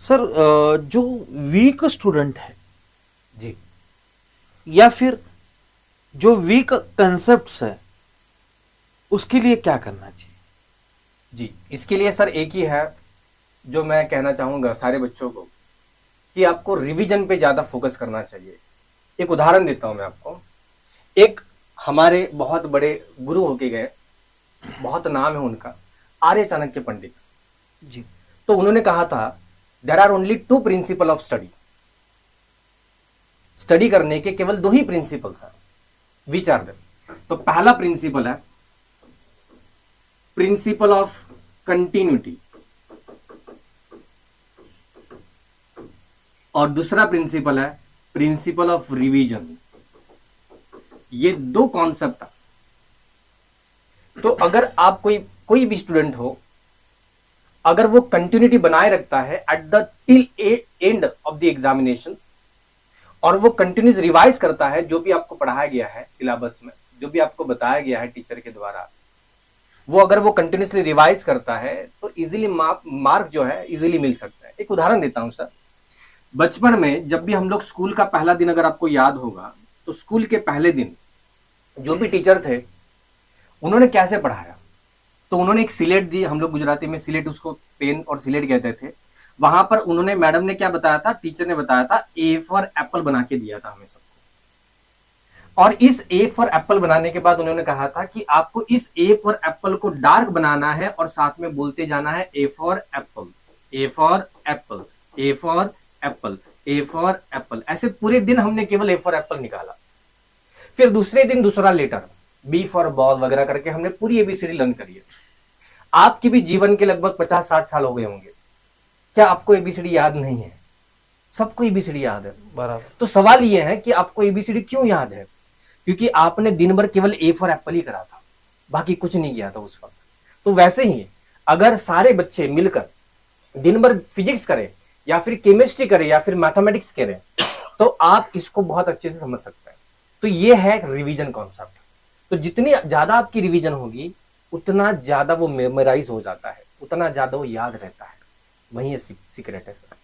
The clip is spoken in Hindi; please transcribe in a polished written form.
सर जो वीक स्टूडेंट है जी। या फिर जो वीक कंसेप्ट्स है उसके लिए क्या करना चाहिए? जी, इसके लिए सर एक ही है जो मैं कहना चाहूँगा सारे बच्चों को, कि आपको रिवीजन पे ज़्यादा फोकस करना चाहिए। एक उदाहरण देता हूँ मैं आपको। एक हमारे बहुत बड़े गुरु होके गए, बहुत नाम है उनका, आर्य चाणक्य पंडित। जी। तो उन्होंने कहा था, there are only two principle of study. Study करने के केवल दो ही प्रिंसिपल्स हैं, विच आर देम। तो पहला प्रिंसिपल है प्रिंसिपल ऑफ कंटिन्यूटी, और दूसरा प्रिंसिपल है प्रिंसिपल ऑफ रिवीजन। ये दो कॉन्सेप्ट है। तो अगर आप कोई कोई भी स्टूडेंट हो, अगर वो कंटिन्यूटी बनाए रखता है at the till end of the examinations, और वो कंटिन्यूस रिवाइज करता है जो भी आपको पढ़ाया गया है सिलेबस में, जो भी आपको बताया गया है टीचर के द्वारा, वो अगर वो कंटिन्यूसली रिवाइज करता है तो इजीली मार्क जो है इजीली मिल सकता है। एक उदाहरण देता हूं सर। बचपन में जब भी हम लोग स्कूल का पहला दिन अगर आपको याद होगा, तो स्कूल के पहले दिन जो भी टीचर थे उन्होंने कैसे पढ़ाया? तो उन्होंने एक सिलेट दी, हम लोग गुजराती में सिलेट, उसको पेन और सिलेट कहते थे। वहां पर उन्होंने, मैडम ने क्या बताया था, टीचर ने बताया था, ए फॉर एप्पल बना के दिया था हमें सबको। और इस ए फॉर एप्पल बनाने के बाद उन्होंने कहा था कि आपको इस ए फॉर एप्पल को डार्क बनाना है और साथ में बोलते जाना है A for Apple, A for Apple, A for Apple, A for Apple. ऐसे पूरे दिन हमने केवल ए फॉर एप्पल निकाला। फिर दूसरे दिन दूसरा लेटर, बी फॉर बॉल वगैरह करके हमने पूरी एबीसीडी लर्न करी है। आपके भी जीवन के लगभग 50-60 साल हो गए होंगे, क्या आपको एबीसीडी याद नहीं है? सबको एबीसीडी याद है। बराबर। तो सवाल यह है कि आपको एबीसीडी क्यों याद है? क्योंकि आपने दिन भर केवल ए फॉर एप्पल ही करा था, बाकी कुछ नहीं किया था उस वक्त। तो वैसे ही अगर सारे बच्चे मिलकर दिन भर फिजिक्स करें या फिर केमिस्ट्री करें या फिर मैथमेटिक्स करें, तो आप इसको बहुत अच्छे से समझ सकते हैं। तो ये है रिवीजन कॉन्सेप्ट। तो जितनी ज्यादा आपकी रिवीजन होगी उतना ज्यादा वो मेमोराइज हो जाता है, उतना ज्यादा वो याद रहता है। वही सीक्रेट है सर।